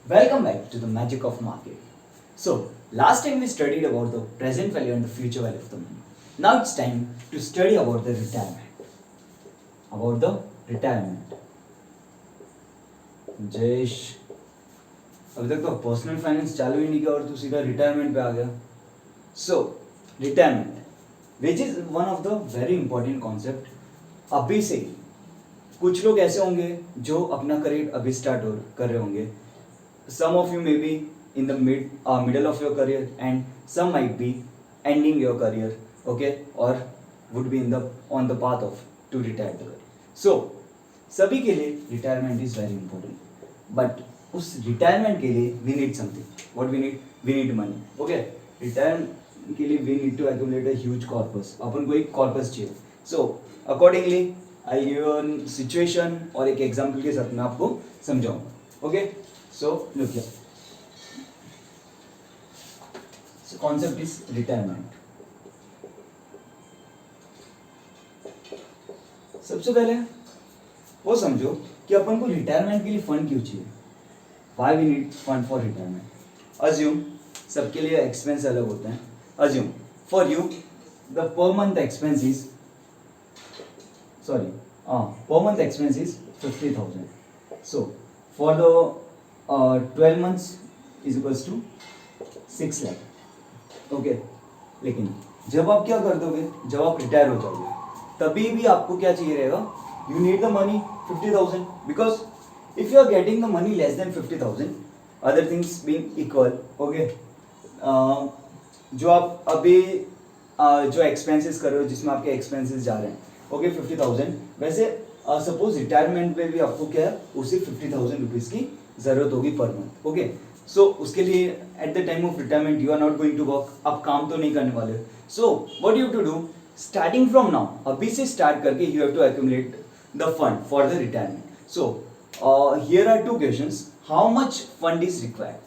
Welcome back to the magic of market. So, last time we studied about the present value and the future value of the money. Now it's time to study about the retirement. About the retirement. Jayesh, अभी तक तो personal finance चालू ही नहीं किया और तू सीधा retirement पे आ गया. So retirement which is one of the very important concept. अभी से कुछ लोग ऐसे होंगे जो अपना करियर अभी स्टार्ट कर रहे होंगे. Some of you may be in the middle of your career and some might be ending your career, okay, or would be on the path of to retire the career. So सभी के लिए retirement is very important, but उस retirement के लिए we need something. What we need money, okay. Retirement के लिए we need to accumulate a huge corpus. अपन को एक corpus चाहिए. So accordingly I'll give you a situation और एक example के साथ मैं आपको समझाऊंगा, okay. So look here. So concept is retirement. सबसे पहले वो समझो कि अपन को रिटायरमेंट के लिए फंड क्यों चाहिए. Why we need fund for retirement? Assume सबके लिए एक्सपेंस अलग होते हैं. Assume for you the per month expense is per month expense is 50,000. So for the 12 months is equals to 6 lakh. Okay, लेकिन जब आप क्या कर दोगे, जब आप रिटायर हो जाओगे तभी भी आपको क्या चाहिए रहेगा. You need the money 50,000 because if you are getting the money less than 50,000 other things being equal, okay, जो आप अभी जो एक्सपेंसेस कर रहे हो जिसमें आपके एक्सपेंसेस जा रहे हैं, ओके, 50,000, वैसे सपोज रिटायरमेंट में भी आपको क्या है उसी 50,000 रुपीज़ की जरूरत होगी पर मंथ, ओके. सो उसके लिए at the time of retirement you are not going to work, आप काम तो नहीं करने वाले. So what you have to do, starting from now, अभी से स्टार्ट करके you have to accumulate the fund for the retirement. So here are two questions. How much fund is required,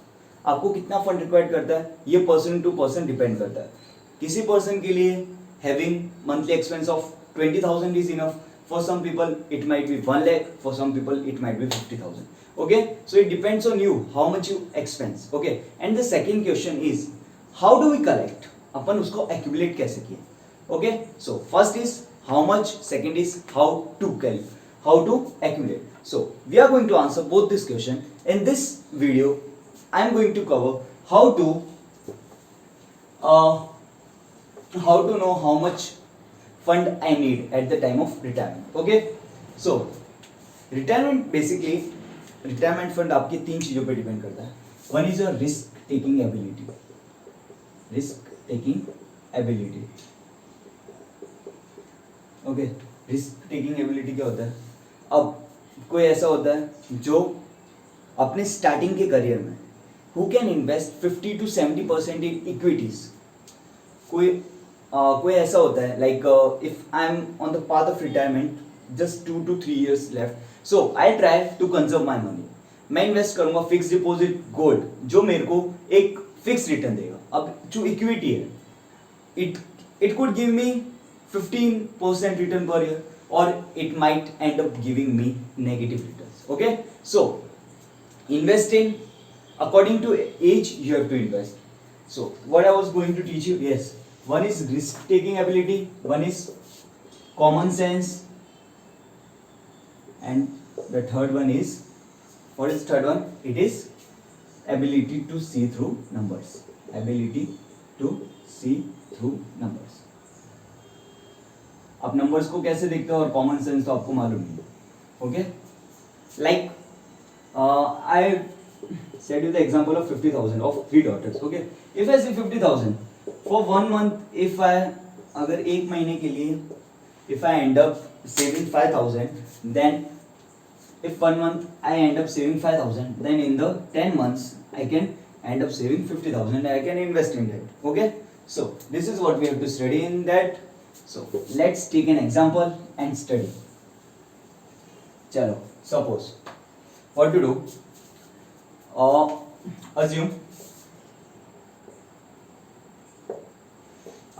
आपको कितना फंड रिक्वायर्ड करता है ये person to person depend करता है. किसी पर्सन के लिए having monthly expense of 20,000 is enough. For some people it might be 1 lakh, for some people it might be 50,000, okay. So it depends on you how much you expense, okay. And the second question is how do we collect, अपन उसको accumulate कैसे किए, okay. So first is how much, second is how to accumulate. So we are going to answer both this question. In this video I am going to cover how to know how much fund I need at the time of retirement, okay. So retirement basically, retirement fund आपकी तीन चीजों पे depend करता है. One is your risk taking ability. Okay, risk taking ability क्या होता है. अब कोई ऐसा होता है जो अपने स्टार्टिंग के करियर में who can invest 50 to 70% in equities. कोई ऐसा होता है like if I am on the path of retirement, just 2 to 3 years left, so I try to conserve my money. मैं इन्वेस्ट करूंगा फिक्स डिपॉजिट गोल्ड जो मेरे को एक फिक्स रिटर्न देगा. अब जो इक्विटी है it could give me 15% return per year और it might end up giving me negative returns, okay. So invest in according to age you have to invest. So what I was going to teach you, yes, one is risk taking ability, one is common sense, and the third one is, what is third one, it is ability to see through numbers. आप numbers को कैसे देखते हो और common sense तो आपको मालूम नहीं, okay. Like I said you the example of 50,000 of 3 daughters, okay. If I say 50,000 for 1 month, if I अगर एक महीने के लिए if I end up saving 5,000, then if 1 month I end up saving 5,000, then in the 10 months I can end up saving 50,000 and I can invest in that, okay. So this is what we have to study in that. So let's take an example and study. चलो, suppose what to do, assume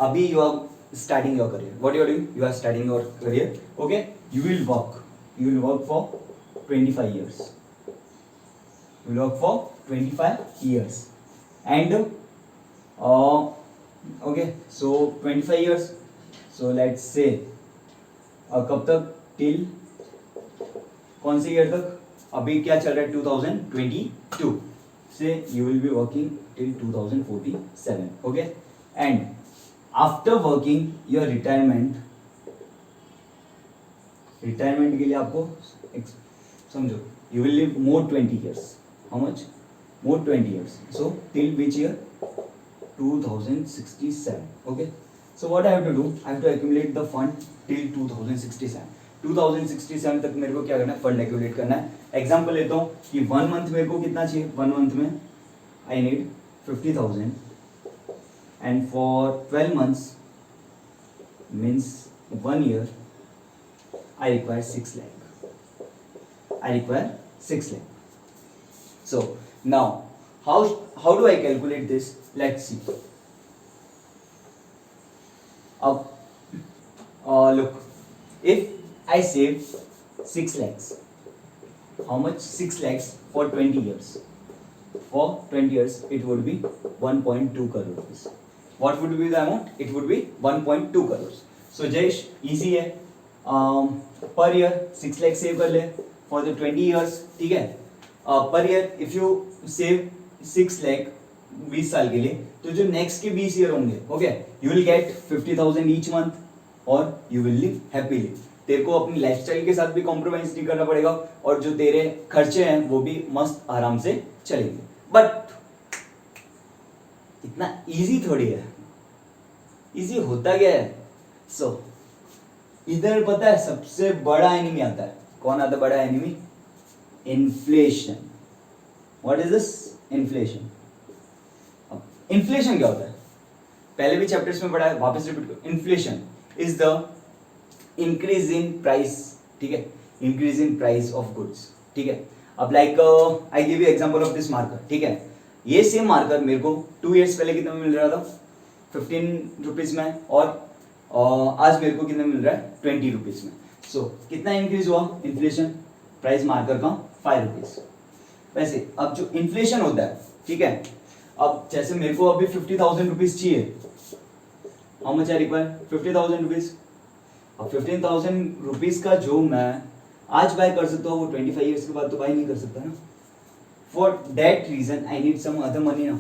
अभी you are starting your career. What you are doing? You are starting your career. Okay. You will work for 25 years. You will work for 25 years and okay, so 25 years, so let's say कब तक, till कौन से year तक, अभी क्या चल रहा है 2022 से you will be working till 2047, okay, and after working your retirement के लिए आपको समझो you will live more 20 years, how much, more 20 years, so till which year, 2067, okay, so what I have to do, I have to accumulate the fund till 2067 तक मेरे को क्या करना है, फंड एक्यूमुलेट करना है। एग्जांपल लेता हूँ कि 1 मंथ मेरे को कितना चाहिए, 1 मंथ में I need 50,000 and for 12 months means 1 year I require 6 lakh. So now how do I calculate this, let's see. Look, if I save 6 lakhs, how much, 6 lakhs for 20 years, for 20 years it would be 1.2 crore rupees. What would be the amount, it would be 1.2 crores. So Jayesh, easy है, per year 6 lakh save कर ले for the 20 years, ठीक है, per year if you save 6 lakh 20 साल के लिए, तो जो नेक्स्ट के 20 ईयर होंगे, okay, you will get 50,000 each month और यू विल लिव हैप्पीली। तेरे को अपनी लाइफस्टाइल के साथ भी कॉम्प्रोमाइज नहीं करना पड़ेगा और जो तेरे खर्चे हैं वो भी मस्त आराम से चलेंगे। बट इतना इजी थोड़ी है, इजी होता क्या है। सो इधर पता है सबसे बड़ा एनिमी आता है, कौन आता है बड़ा enemy, inflation. What is this, inflation. Inflation क्या होता है, पहले भी चैप्टर्स में पढ़ा है, वापस रिपीट करो। Inflation is the increase in price, ठीक है, increase in price of goods, ठीक है। अब like I give you example of this marker, ठीक है, ये सेम मार्कर मेरे को 2 years पहले कितना में मिल रहा था, 15 रुपीज में, और आज मेरे को कितना मिल रहा है, 20 रुपीज में। सो कितना इंक्रीज हुआ इन्फ्लेशन, प्राइस मार्कर का 5 रुपीज। वैसे अब जो इन्फ्लेशन होता है, ठीक है, अब जैसे मेरे को अभी 50,000 रुपीज चाहिए, how much I require, 50,000 rupees. अब 15,000 रुपीज का जो मैं आज बाय कर सकता हूँ वो 25 ईयर्स के बाद तो बाय नहीं कर सकता ना। For that reason I need some other money ना।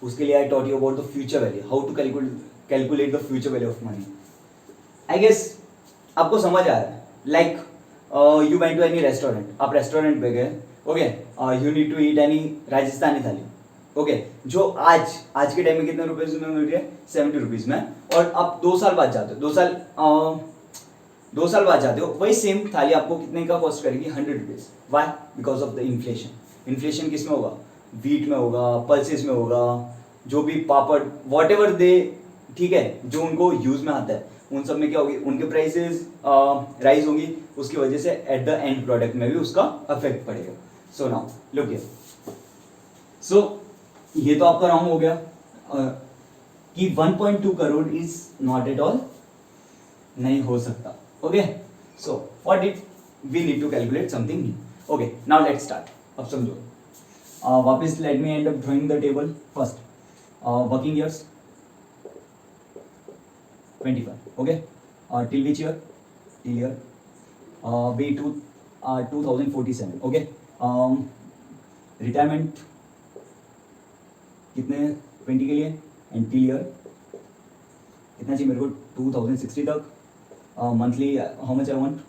उसके लिए I taught you about the future value, how to calculate the future value of money. I guess आपको समझ आ रहा है। Like you went to any restaurant, आप restaurant पे गए, okay, you need to eat any Rajasthani thali, okay, जो आज के टाइम में कितने रुपए में मिल रही है, 70 रुपीज में, और आप 2 साल बाद जाते हो, 2 साल बाद जाते हो, वही सेम थाली आपको कितने का कॉस्ट करेगी, 100 rupees. Why, because of the inflation. Inflation किस में होगा, वीट में होगा, पल्सेस में होगा, जो भी पापड़ वॉट एवर दे, ठीक है, जो उनको यूज में आता है उन सब में क्या होगी, उनके प्राइसेस राइज होंगी, उसकी वजह से एट द एंड प्रोडक्ट में भी उसका अफेक्ट पड़ेगा। So now look here, so ये तो आपका रॉन्ग हो गया कि 1.2 crore is not at all, नहीं हो सकता, okay. So what it we need to calculate something new, okay. Now let's start. अब समझो, वापस let me end up drawing the table. First working years 25, okay, till which year, till year be 2047, okay. Retirement कितने, 20 के लिए, and till year कितना चाहिए मेरे को, 2060 तक। Monthly how much I want,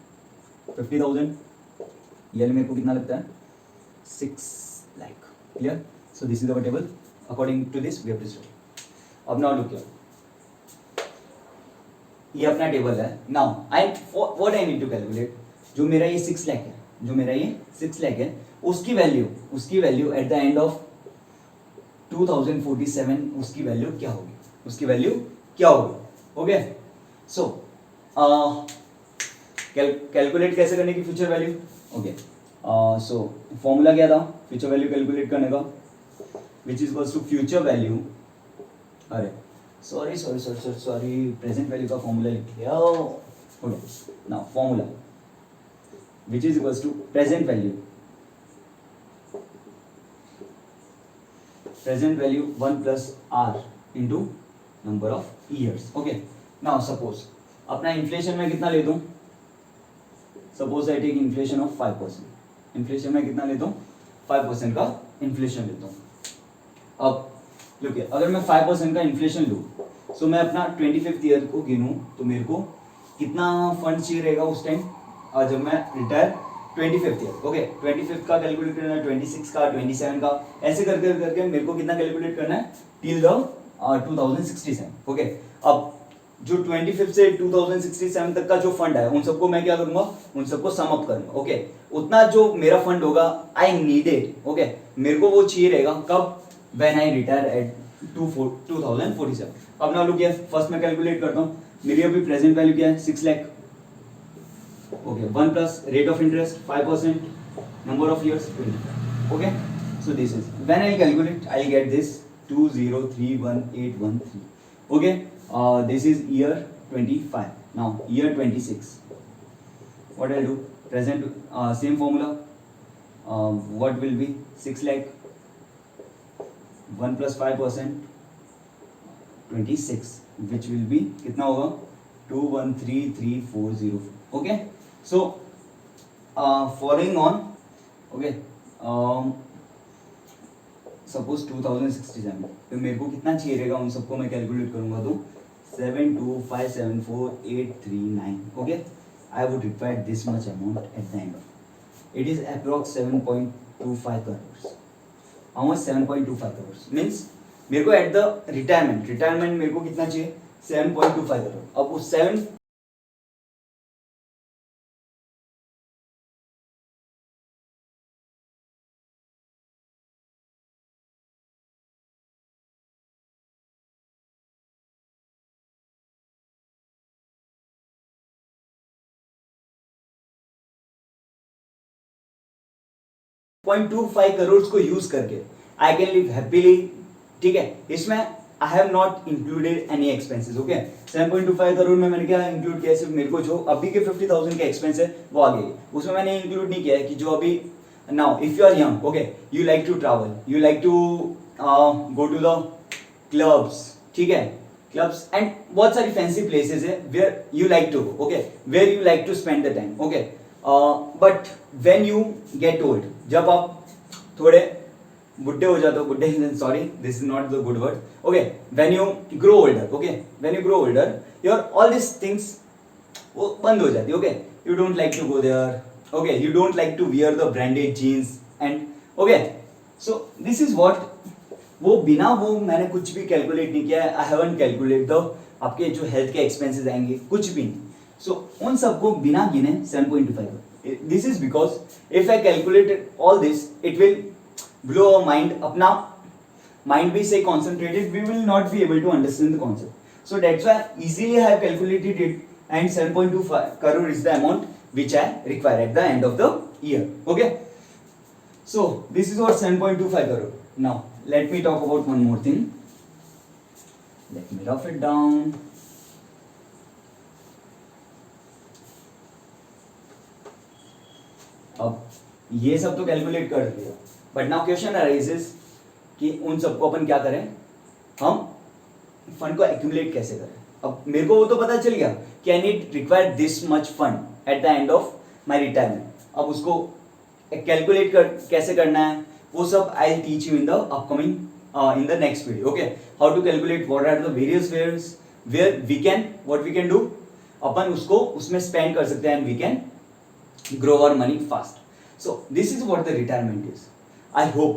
50,000। Year मेरे को कितना लगता है, 6 lakh. Clear. So this is our table, according to this we have to start. अब नाउ लुक हियर, ये अपना टेबल है। Now I what I need to calculate, जो मेरा ये 6 लाख है, जो मेरा ये 6 लाख है, उसकी value eight the end of 2047 उसकी वैल्यू क्या होगी, उसकी वैल्यू क्या होगी, ओके। सो कैलकुलेट कैसे करने की future value, okay. So formula क्या था फ्यूचर वैल्यू कैलकुलेट करने का, which is equals to future value, अरे सॉरी प्रेजेंट वैल्यू का फॉर्मूला लिख लिया, okay. Now formula which is equals to present value present value 1 plus R into number of years. Okay, now suppose अपना inflation में कितना ले दूं, suppose I take inflation of 5%. Inflation में कितना लेता हूँ, 5% का इन्फ्लेशन लेता हूँ. अब देखिए अगर मैं 5% का इन्फ्लेशन लूँ सो मैं अपना 25th ईयर को गिनूँ तो मेरे को कितना फंड चाहिए रहेगा उस टाइम जब मैं retire 25th year. Okay, 25th का कैलकुलेट करना है, 26 का, 27 का, ऐसे करके करके मेरे को कितना कैलकुलेट करना है टिल द 2067. ओके, अब जो 25 से 2067 तक का जो फंड है उन सबको मैं क्या करूंगा, उन सबको सम अप करूंगा. ओके, उतना जो मेरा फंड होगा आई नीड इट. ओके, मेरे को वो चाहिए रहेगा कब, व्हेन आई रिटायर एट 2047. अब ना लुक हियर, फर्स्ट मैं कैलकुलेट करता हूँ. मेरी अभी प्रेजेंट वैल्यू क्या है, 6 lakh. Okay, 1 plus rate of interest 5%, number of years 20. Okay, so this is when I calculate I get this 2031813. Okay, this is year 25. Now year 26, what I'll do, present same formula. What will be 6 lakh, 1 plus 5%, 26, which will be कितना होगा 213340. Okay, so following on. Okay, suppose 2067 तो मेरे को कितना चाहिए रहेगा उन सबको मैं कैलकुलेट करूंगा तो 72574,839. Okay, I would require this much amount at the and. It is approx 7.25 crore. How much, 7.25 crore means मेरे को एट द रिटायरमेंट मेरे को कितना चाहिए 7.25 करोड़. अब उस 7.25 करोड़ को यूज करके आई कैन लिव हैप्पीली. ठीक है, इसमें I have not included any expenses. Okay, 7.25 crore में मैंने क्या इंक्लूड किया, सिर्फ मेरे को जो अभी के 50,000 के एक्सपेंस है वो आ गए. उसमें मैंने इंक्लूड नहीं किया है कि जो अभी now if you are young, okay, you like to travel, you like to go to the clubs. ठीक है, क्लब्स एंड बहुत सारी फैंसी प्लेसेस है where you like to go. Okay, where you like to spend the time. Okay, but when you get old, जब आप थोड़े बुढ़े हो जाते हो, बुढ़े, sorry this is not the good word. Okay, when you grow older, okay, when you grow older your all this things वो बंद हो जाती है. Okay, you don't like to go there. Okay, you don't like to wear the branded jeans and okay, so this is what, वो बिना वो मैंने कुछ भी कैलकुलेट नहीं किया है. आई हैवंट कैलकुलेट द आपके जो हेल्थ के एक्सपेंसेस आएंगे कुछ भी नहीं. सो उन सबको बिना गिने 7.25. This is because if I calculated all this, it will blow our mind. अपना mind भी से concentrated, we will not be able to understand the concept. So that's why easily I have calculated it, and 7.25 crore is the amount which I require at the end of the year. Okay. So this is what 7.25 crore. Now let me talk about one more thing. Let me rough it down. अब ये सब तो calculate कर दिया, but now question arises कि उन सबको अपन क्या करें, हम फंड को एक्यूमुलेट कैसे करें. अब मेरे को वो तो पता चल गया कि I need require this much fund at the end of my retirement. अब उसको कैलकुलेट कैसे करना है वो सब I teach you in the upcoming in the next video. Okay, how to calculate what are the various wares where we can, what we can do, अपन उसको उसमें स्पेंड कर सकते हैं and we can grow our money fast. So this is what the retirement is. I hope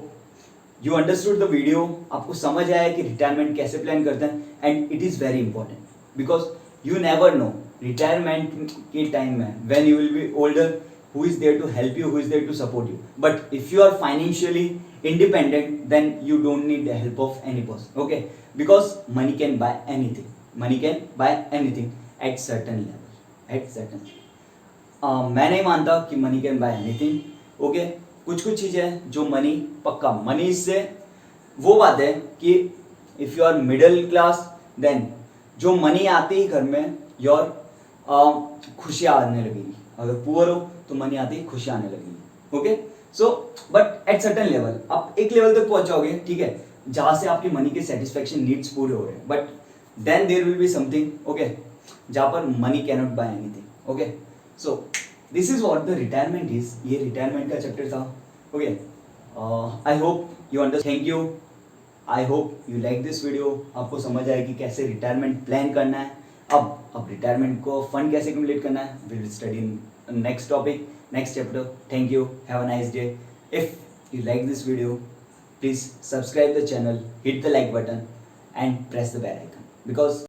you understood the video. आपको समझ आया कि रिटायरमेंट कैसे प्लान करते हैं, and it is very important because you never know retirement के time में when you will be older who is there to help you, who is there to support you. But if you are financially independent, then you don't need the help of any person. Okay, because money can buy anything. Money can buy anything at certain level. At certain level. मैं नहीं मानता कि money can buy anything. Okay, कुछ कुछ चीज़ें हैं जो money पक्का, मनी से वो बात है कि if you are middle class then जो मनी आते ही घर में योर खुशियाँ आने लगेगी. अगर पुअर हो तो मनी आते ही खुशियाँ आने लगेगी. Okay, so but at certain level आप एक लेवल तक पहुंच जाओगे. ठीक है, जहाँ से आपकी मनी के सेटिस्फेक्शन नीड्स पूरे हो रहे हैं, but then there will be something okay जहाँ पर money cannot buy anything. Okay, so this is what the retirement is. ये रिटायरमेंट का चैप्टर था. Okay, I hope you understand. Thank you. I hope you like this video. आपको समझ आए कि कैसे रिटायरमेंट प्लान करना है. अब रिटायरमेंट को फंड कैसे एक्यूमुलेट करना है. We will study in next topic, next chapter. Thank you. Have a nice day. If you like this video, please subscribe the channel, hit the like button and press the bell icon, because